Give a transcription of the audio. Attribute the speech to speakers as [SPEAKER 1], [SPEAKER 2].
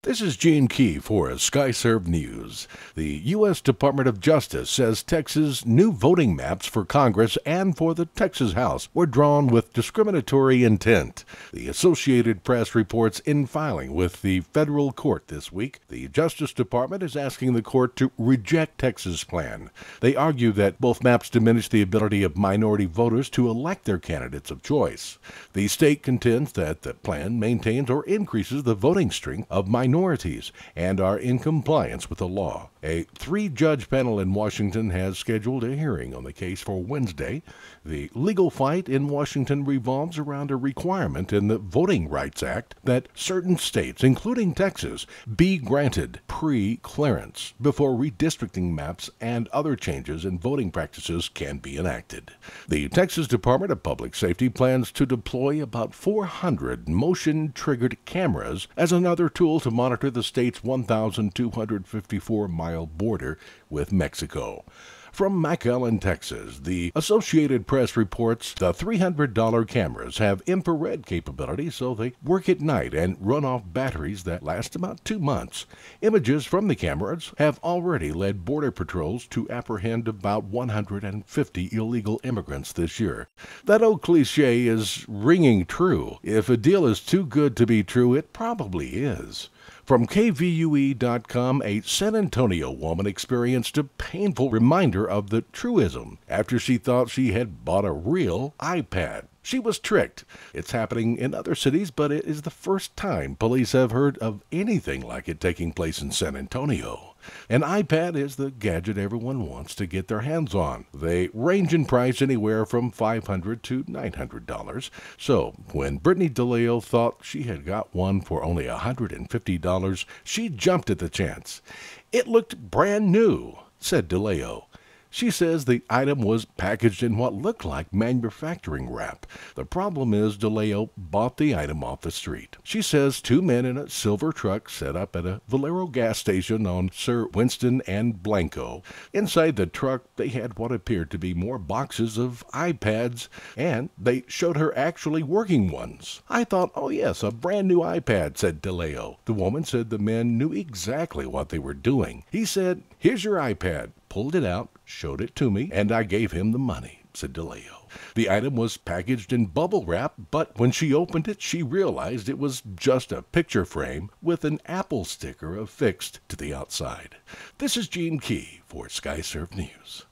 [SPEAKER 1] This is Gene Key for Skyserve News. The U.S. Department of Justice says Texas' new voting maps for Congress and for the Texas House were drawn with discriminatory intent. The Associated Press reports in filing with the federal court this week, the Justice Department is asking the court to reject Texas' plan. They argue that both maps diminish the ability of minority voters to elect their candidates of choice. The state contends that the plan maintains or increases the voting strength of minorities and are in compliance with the law. A three-judge panel in Washington has scheduled a hearing on the case for Wednesday. The legal fight in Washington revolves around a requirement in the Voting Rights Act that certain states, including Texas, be granted pre-clearance before redistricting maps and other changes in voting practices can be enacted. The Texas Department of Public Safety plans to deploy about 400 motion-triggered cameras as another tool to monitor the state's 1,254-mile border with Mexico. From McAllen, Texas, the Associated Press reports the $300 cameras have infrared capability, so they work at night and run off batteries that last about 2 months. Images from the cameras have already led border patrols to apprehend about 150 illegal immigrants this year. That old cliche is ringing true. If a deal is too good to be true, it probably is. From KVUE.com, a San Antonio woman experienced a painful reminder of the truism after she thought she had bought a real iPad. She was tricked. It's happening in other cities, but it is the first time police have heard of anything like it taking place in San Antonio. An iPad is the gadget everyone wants to get their hands on. They range in price anywhere from $500 to $900. So when Brittany DeLeo thought she had got one for only $150, she jumped at the chance. "It looked brand new," said DeLeo. She says the item was packaged in what looked like manufacturing wrap. The problem is DeLeo bought the item off the street. She says 2 men in a silver truck set up at a Valero gas station on Sir Winston and Blanco. Inside the truck, they had what appeared to be more boxes of iPads, and they showed her actually working ones. "I thought, oh yes, a brand new iPad," said DeLeo. The woman said the men knew exactly what they were doing. "He said, 'Here's your iPad,' pulled it out, showed it to me, and I gave him the money," said DeLeo. The item was packaged in bubble wrap, but when she opened it, she realized it was just a picture frame with an Apple sticker affixed to the outside. This is Gene Key for Skyserve News.